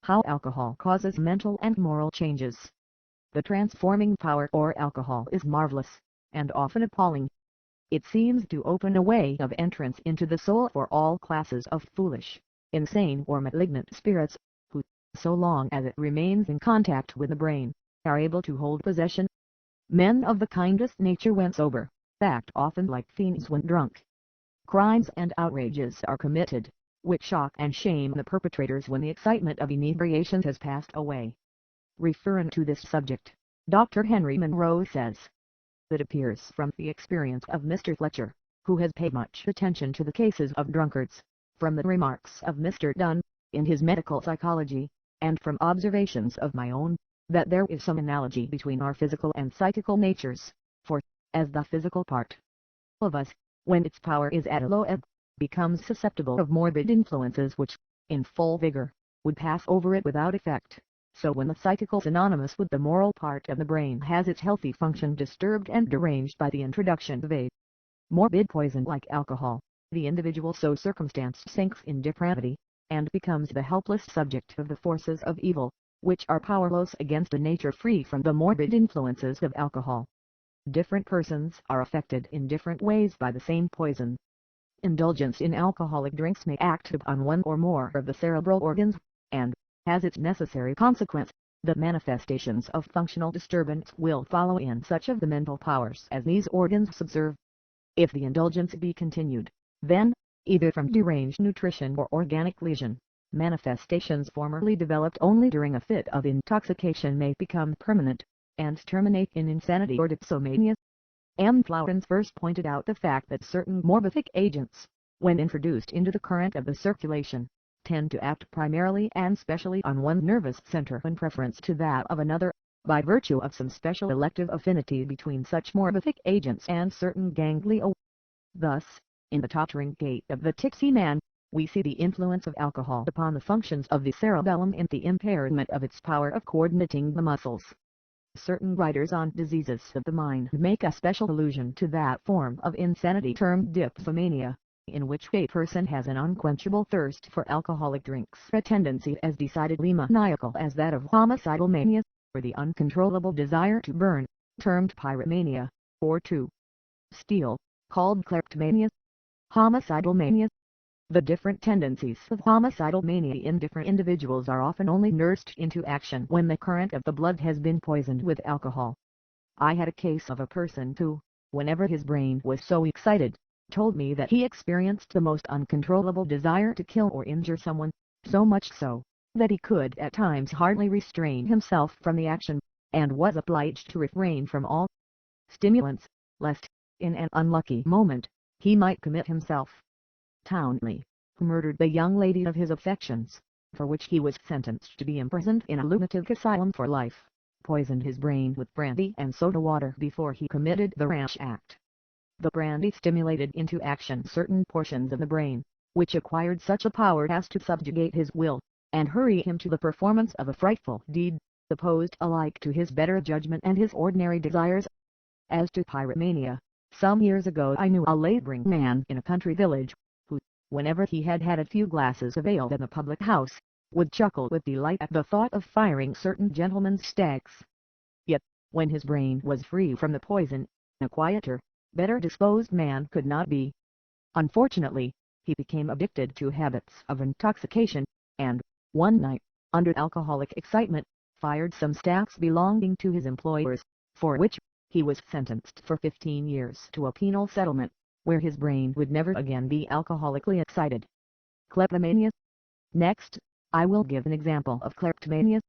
How alcohol causes mental and moral changes. The transforming power of alcohol is marvelous, and often appalling. It seems to open a way of entrance into the soul for all classes of foolish, insane or malignant spirits, who, so long as it remains in contact with the brain, are able to hold possession. Men of the kindest nature when sober, act often like fiends when drunk. Crimes and outrages are committed, which shock and shame the perpetrators when the excitement of inebriation has passed away. Referring to this subject, Dr. Henry Monroe says, "It appears from the experience of Mr. Fletcher, who has paid much attention to the cases of drunkards, from the remarks of Mr. Dunn, in his medical psychology, and from observations of my own, that there is some analogy between our physical and psychical natures, for, as the physical part of us, when its power is at a low ebb, becomes susceptible of morbid influences which, in full vigor, would pass over it without effect, so when the psychical synonymous with the moral part of the brain has its healthy function disturbed and deranged by the introduction of a morbid poison like alcohol, the individual so circumstanced sinks in depravity, and becomes the helpless subject of the forces of evil, which are powerless against a nature free from the morbid influences of alcohol. Different persons are affected in different ways by the same poison. Indulgence in alcoholic drinks may act upon one or more of the cerebral organs, and, as its necessary consequence, the manifestations of functional disturbance will follow in such of the mental powers as these organs subserve. If the indulgence be continued, then, either from deranged nutrition or organic lesion, manifestations formerly developed only during a fit of intoxication may become permanent, and terminate in insanity or dipsomania. M. Flourens first pointed out the fact that certain morbific agents, when introduced into the current of the circulation, tend to act primarily and specially on one nervous center in preference to that of another, by virtue of some special elective affinity between such morbific agents and certain ganglia. Thus, in the tottering gait of the tipsy man, we see the influence of alcohol upon the functions of the cerebellum and the impairment of its power of coordinating the muscles. Certain writers on diseases of the mind make a special allusion to that form of insanity termed dipsomania, in which a person has an unquenchable thirst for alcoholic drinks, a tendency as decidedly maniacal as that of homicidal mania, or the uncontrollable desire to burn, termed pyromania, or to steal, called kleptomania. Homicidal mania. The different tendencies of homicidal mania in different individuals are often only nursed into action when the current of the blood has been poisoned with alcohol. I had a case of a person who, whenever his brain was so excited, told me that he experienced the most uncontrollable desire to kill or injure someone, so much so, that he could at times hardly restrain himself from the action, and was obliged to refrain from all stimulants, lest, in an unlucky moment, he might commit himself. Townley, who murdered the young lady of his affections, for which he was sentenced to be imprisoned in a lunatic asylum for life, poisoned his brain with brandy and soda water before he committed the rash act. The brandy stimulated into action certain portions of the brain, which acquired such a power as to subjugate his will, and hurry him to the performance of a frightful deed, opposed alike to his better judgment and his ordinary desires. As to pyromania, some years ago I knew a laboring man in a country village, who, whenever he had had a few glasses of ale in the public house, would chuckle with delight at the thought of firing certain gentlemen's stacks. Yet, when his brain was free from the poison, a quieter, better disposed man could not be. Unfortunately, he became addicted to habits of intoxication, and, one night, under alcoholic excitement, fired some stacks belonging to his employers, for which he was sentenced for 15 years to a penal settlement, where his brain would never again be alcoholically excited. Kleptomania. Next, I will give an example of kleptomania.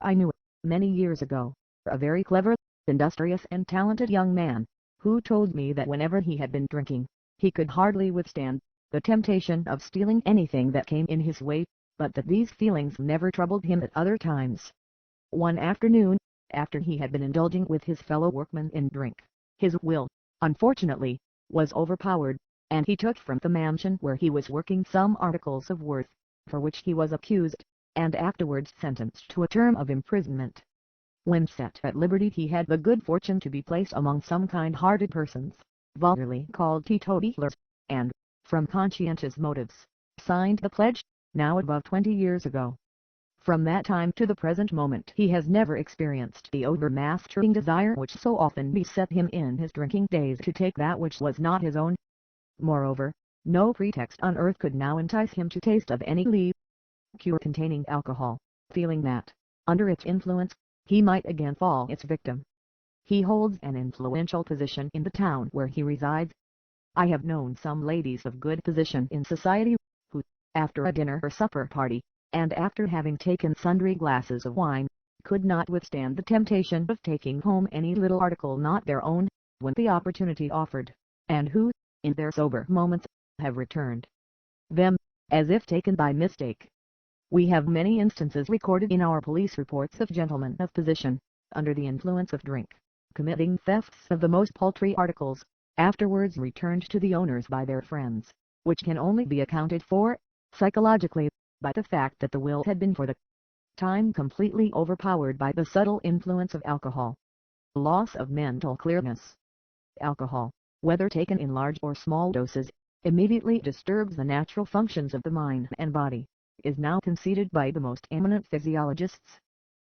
I knew, many years ago, a very clever, industrious and talented young man, who told me that whenever he had been drinking, he could hardly withstand the temptation of stealing anything that came in his way, but that these feelings never troubled him at other times. One afternoon, after he had been indulging with his fellow workmen in drink, his will, unfortunately, was overpowered, and he took from the mansion where he was working some articles of worth, for which he was accused, and afterwards sentenced to a term of imprisonment. When set at liberty he had the good fortune to be placed among some kind-hearted persons, vulgarly called teetotalers, and, from conscientious motives, signed the pledge, now above 20 years ago. From that time to the present moment he has never experienced the overmastering desire which so often beset him in his drinking days to take that which was not his own. Moreover, no pretext on earth could now entice him to taste of any liquor containing alcohol, feeling that, under its influence, he might again fall its victim. He holds an influential position in the town where he resides. I have known some ladies of good position in society, who, after a dinner or supper party, and after having taken sundry glasses of wine, could not withstand the temptation of taking home any little article not their own, when the opportunity offered, and who, in their sober moments, have returned them, as if taken by mistake. We have many instances recorded in our police reports of gentlemen of position, under the influence of drink, committing thefts of the most paltry articles, afterwards returned to the owners by their friends, which can only be accounted for, psychologically, by the fact that the will had been for the time completely overpowered by the subtle influence of alcohol. Loss of mental clearness. Alcohol, whether taken in large or small doses, immediately disturbs the natural functions of the mind and body, is now conceded by the most eminent physiologists.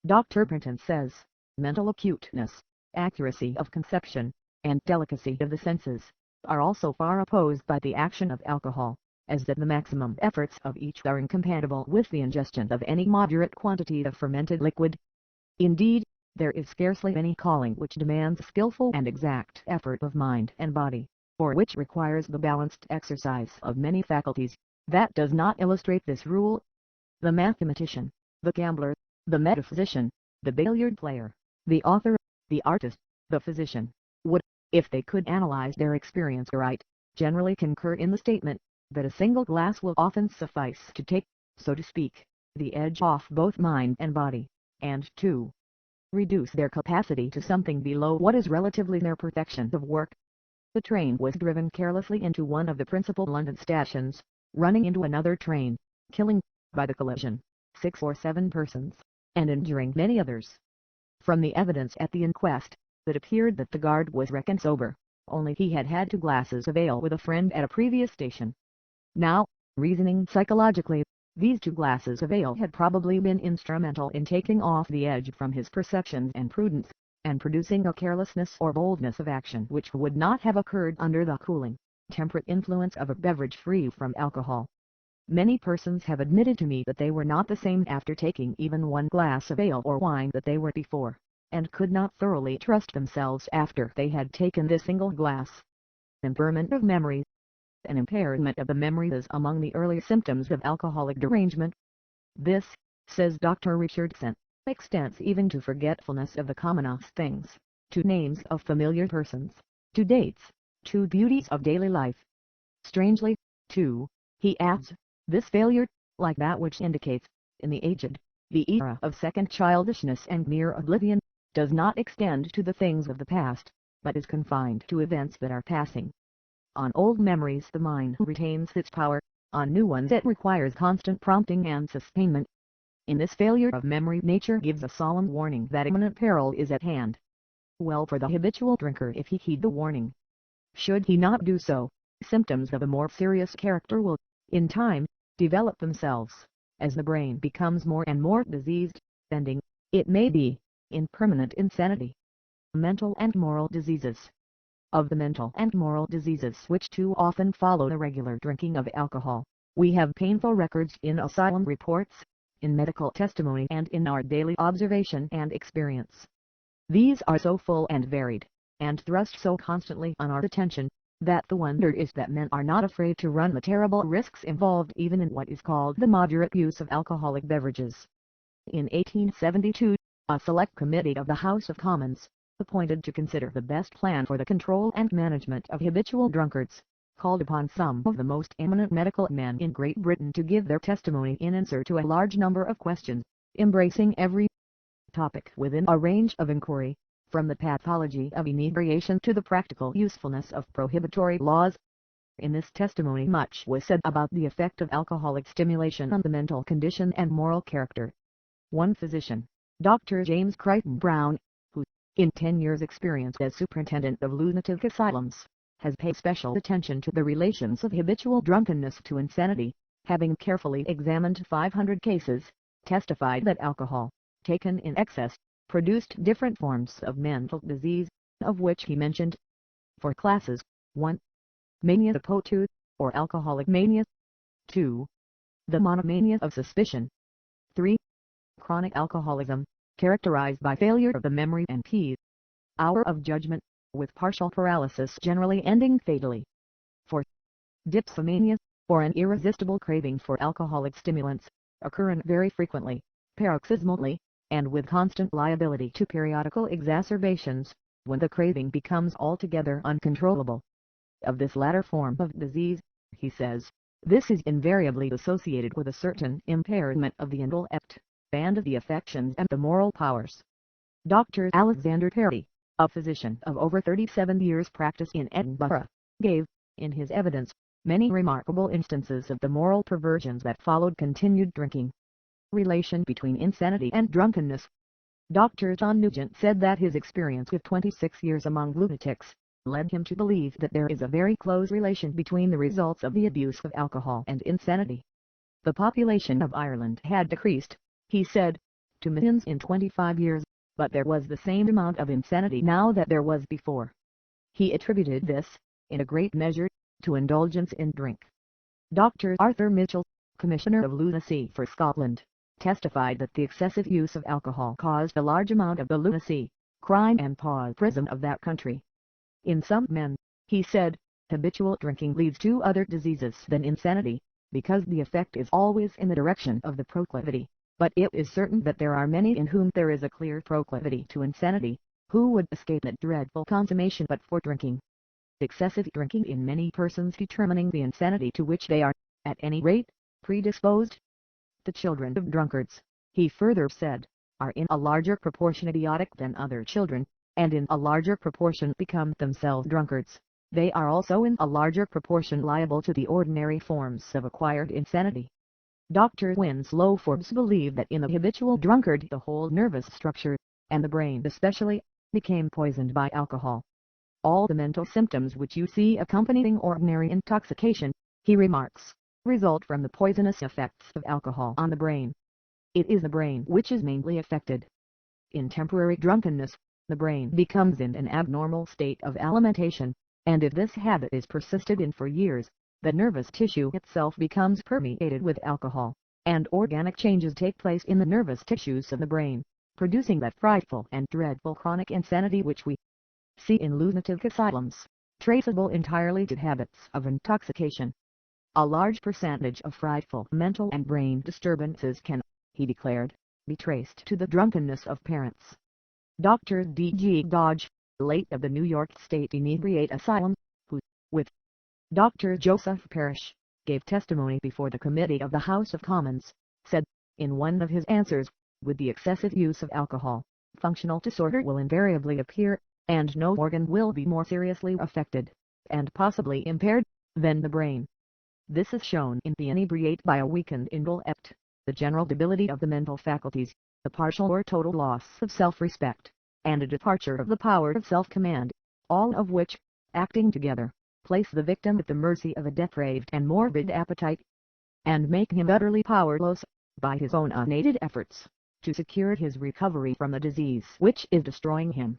Dr. Printon says, mental acuteness, accuracy of conception, and delicacy of the senses, are also far opposed by the action of alcohol, as that the maximum efforts of each are incompatible with the ingestion of any moderate quantity of fermented liquid. Indeed, there is scarcely any calling which demands skillful and exact effort of mind and body, or which requires the balanced exercise of many faculties, that does not illustrate this rule. The mathematician, the gambler, the metaphysician, the billiard player, the author, the artist, the physician, would, if they could analyze their experience aright, generally concur in the statement, that a single glass will often suffice to take, so to speak, the edge off both mind and body, and to reduce their capacity to something below what is relatively their perfection of work. The train was driven carelessly into one of the principal London stations, running into another train, killing, by the collision, 6 or 7 persons, and injuring many others. From the evidence at the inquest, it appeared that the guard was reckoned sober, only he had had 2 glasses of ale with a friend at a previous station. Now, reasoning psychologically, these 2 glasses of ale had probably been instrumental in taking off the edge from his perceptions and prudence, and producing a carelessness or boldness of action which would not have occurred under the cooling, temperate influence of a beverage free from alcohol. Many persons have admitted to me that they were not the same after taking even 1 glass of ale or wine that they were before, and could not thoroughly trust themselves after they had taken this single glass. Impairment of memory. An impairment of the memory is among the early symptoms of alcoholic derangement. This, says Dr. Richardson, extends even to forgetfulness of the commonest things, to names of familiar persons, to dates, to beauties of daily life. Strangely, too, he adds, this failure, like that which indicates, in the aged, the era of second childishness and mere oblivion, does not extend to the things of the past, but is confined to events that are passing. On old memories the mind retains its power, on new ones it requires constant prompting and sustainment. In this failure of memory nature gives a solemn warning that imminent peril is at hand. Well for the habitual drinker if he heed the warning. Should he not do so, symptoms of a more serious character will, in time, develop themselves, as the brain becomes more and more diseased, ending, it may be, in permanent insanity. Mental and moral diseases. Of the mental and moral diseases which too often follow the regular drinking of alcohol, we have painful records in asylum reports, in medical testimony and in our daily observation and experience. These are so full and varied, and thrust so constantly on our attention, that the wonder is that men are not afraid to run the terrible risks involved even in what is called the moderate use of alcoholic beverages. In 1872, a select committee of the House of Commons, appointed to consider the best plan for the control and management of habitual drunkards, called upon some of the most eminent medical men in Great Britain to give their testimony in answer to a large number of questions, embracing every topic within a range of inquiry, from the pathology of inebriation to the practical usefulness of prohibitory laws. In this testimony much was said about the effect of alcoholic stimulation on the mental condition and moral character. One physician, Dr. James Crichton Brown, who, in 10 years' experience as superintendent of lunatic asylums, has paid special attention to the relations of habitual drunkenness to insanity, having carefully examined 500 cases, testified that alcohol, taken in excess, produced different forms of mental disease, of which he mentioned four classes: 1. Mania hypotu, or alcoholic mania; 2. The monomania of suspicion; 3. Chronic alcoholism, characterized by failure of the memory and power of judgment, with partial paralysis generally ending fatally; 4. Dipsomania, or an irresistible craving for alcoholic stimulants, occurring very frequently, paroxysmally, and with constant liability to periodical exacerbations, when the craving becomes altogether uncontrollable. Of this latter form of disease, he says, this is invariably associated with a certain impairment of the intellect, and of the affections and the moral powers. Dr. Alexander Perry, a physician of over 37 years' practice in Edinburgh, gave, in his evidence, many remarkable instances of the moral perversions that followed continued drinking. Relation between insanity and drunkenness. Dr. John Nugent said that his experience with 26 years among lunatics led him to believe that there is a very close relation between the results of the abuse of alcohol and insanity. The population of Ireland had decreased, he said, to millions in 25 years, but there was the same amount of insanity now that there was before. He attributed this, in a great measure, to indulgence in drink. Dr. Arthur Mitchell, Commissioner of Lunacy for Scotland, testified that the excessive use of alcohol caused a large amount of the lunacy, crime and pauperism of that country. In some men, he said, habitual drinking leads to other diseases than insanity, because the effect is always in the direction of the proclivity, but it is certain that there are many in whom there is a clear proclivity to insanity, who would escape that dreadful consummation but for drinking. Excessive drinking in many persons determining the insanity to which they are, at any rate, predisposed. The children of drunkards, he further said, are in a larger proportion idiotic than other children, and in a larger proportion become themselves drunkards. They are also in a larger proportion liable to the ordinary forms of acquired insanity. Dr. Winslow Forbes believed that in the habitual drunkard the whole nervous structure, and the brain especially, became poisoned by alcohol. All the mental symptoms which you see accompanying ordinary intoxication, he remarks, result from the poisonous effects of alcohol on the brain. It is the brain which is mainly affected. In temporary drunkenness, the brain becomes in an abnormal state of alimentation, and if this habit is persisted in for years, the nervous tissue itself becomes permeated with alcohol, and organic changes take place in the nervous tissues of the brain, producing that frightful and dreadful chronic insanity which we see in lunatic asylums, traceable entirely to habits of intoxication. A large percentage of frightful mental and brain disturbances can, he declared, be traced to the drunkenness of parents. Dr. D.G. Dodge, late of the New York State Inebriate Asylum, who, with Dr. Joseph Parrish, gave testimony before the Committee of the House of Commons, said, in one of his answers, with the excessive use of alcohol, functional disorder will invariably appear, and no organ will be more seriously affected, and possibly impaired, than the brain. This is shown in the inebriate by a weakened intellect, the general debility of the mental faculties, the partial or total loss of self-respect, and a departure of the power of self-command, all of which, acting together, place the victim at the mercy of a depraved and morbid appetite, and make him utterly powerless, by his own unaided efforts, to secure his recovery from the disease which is destroying him.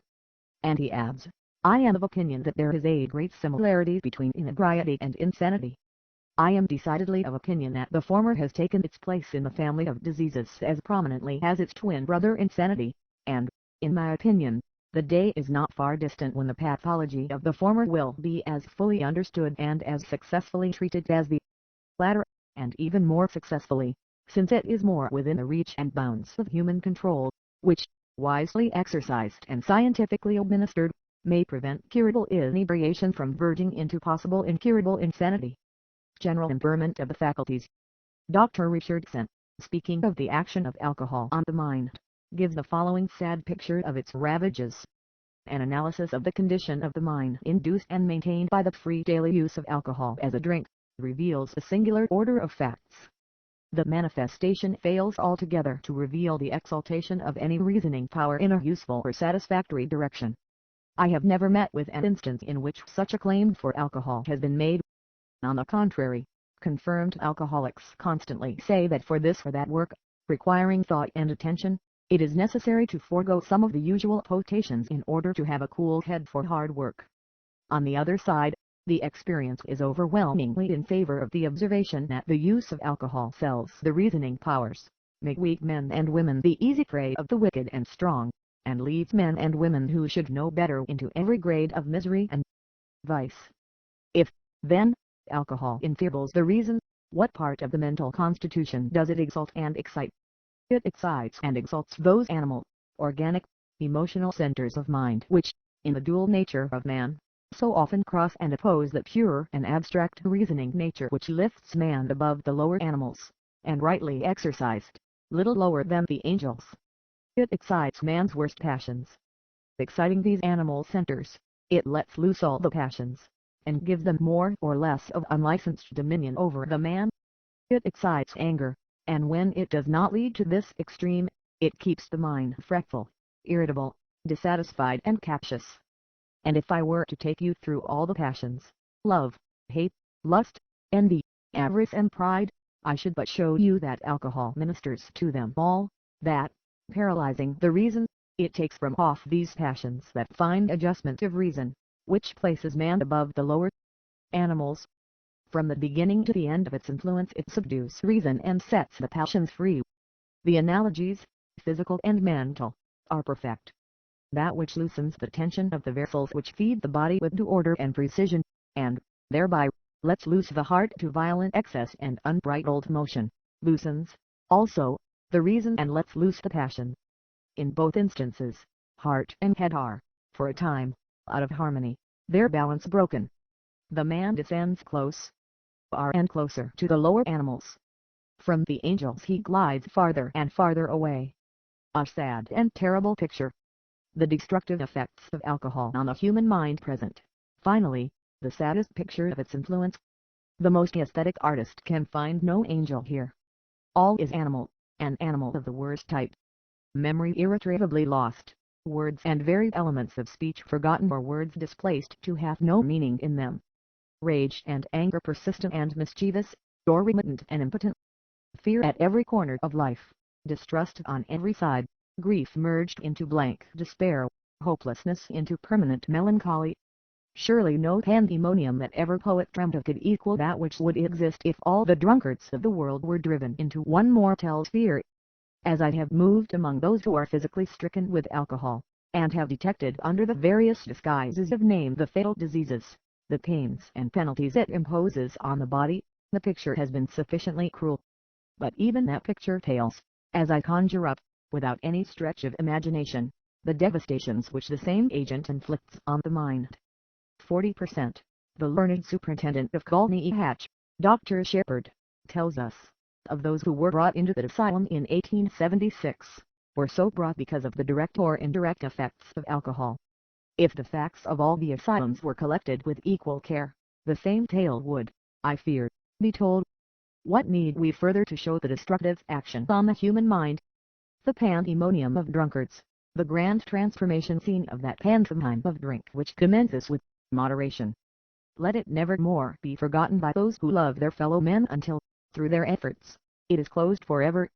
And he adds, I am of opinion that there is a great similarity between inebriety and insanity. I am decidedly of opinion that the former has taken its place in the family of diseases as prominently as its twin brother insanity, and, in my opinion, the day is not far distant when the pathology of the former will be as fully understood and as successfully treated as the latter, and even more successfully, since it is more within the reach and bounds of human control, which, wisely exercised and scientifically administered, may prevent curable inebriation from verging into possible incurable insanity. General impairment of the faculties. Dr. Richardson, speaking of the action of alcohol on the mind, gives the following sad picture of its ravages. An analysis of the condition of the mind induced and maintained by the free daily use of alcohol as a drink, reveals a singular order of facts. The manifestation fails altogether to reveal the exaltation of any reasoning power in a useful or satisfactory direction. I have never met with an instance in which such a claim for alcohol has been made. On the contrary, confirmed alcoholics constantly say that for this or that work, requiring thought and attention, it is necessary to forego some of the usual potations in order to have a cool head for hard work. On the other side, the experience is overwhelmingly in favor of the observation that the use of alcohol sells the reasoning powers, make weak men and women the easy prey of the wicked and strong, and leads men and women who should know better into every grade of misery and vice. If, then, alcohol enfeebles the reason, what part of the mental constitution does it exalt and excite? It excites and exalts those animal, organic, emotional centers of mind which, in the dual nature of man, so often cross and oppose the pure and abstract reasoning nature which lifts man above the lower animals, and rightly exercised, little lower than the angels. It excites man's worst passions. Exciting these animal centers, it lets loose all the passions, and gives them more or less of unlicensed dominion over the man. It excites anger, and when it does not lead to this extreme, it keeps the mind fretful, irritable, dissatisfied and captious. And if I were to take you through all the passions, love, hate, lust, envy, avarice and pride, I should but show you that alcohol ministers to them all, that, paralyzing the reason, it takes from off these passions that fine adjustment of reason, which places man above the lower animals. From the beginning to the end of its influence it subdues reason and sets the passions free. The analogies, physical and mental, are perfect. That which loosens the tension of the vessels which feed the body with due order and precision, and, thereby, lets loose the heart to violent excess and unbridled motion, loosens, also, the reason and lets loose the passion. In both instances, heart and head are, for a time, out of harmony, their balance broken. The man descends closer and closer to the lower animals. From the angels he glides farther and farther away. A sad and terrible picture. The destructive effects of alcohol on the human mind present, finally, the saddest picture of its influence. The most aesthetic artist can find no angel here. All is animal, and animal of the worst type. Memory irretrievably lost, words and varied elements of speech forgotten or words displaced to have no meaning in them. Rage and anger persistent and mischievous, or remittent and impotent. Fear at every corner of life, distrust on every side, grief merged into blank despair, hopelessness into permanent melancholy. Surely no pandemonium that ever poet dreamt of could equal that which would exist if all the drunkards of the world were driven into one mortal sphere. As I have moved among those who are physically stricken with alcohol, and have detected under the various disguises of name the fatal diseases, the pains and penalties it imposes on the body, the picture has been sufficiently cruel. But even that picture pales, as I conjure up, without any stretch of imagination, the devastations which the same agent inflicts on the mind. 40%, the learned superintendent of Colney Hatch, Dr. Shepherd, tells us, of those who were brought into the asylum in 1876, were so brought because of the direct or indirect effects of alcohol. If the facts of all the asylums were collected with equal care, the same tale would, I fear, be told. What need we further to show the destructive action on the human mind? The pandemonium of drunkards, the grand transformation scene of that pantomime of drink which commences with moderation. Let it never more be forgotten by those who love their fellow men until, through their efforts, it is closed forever.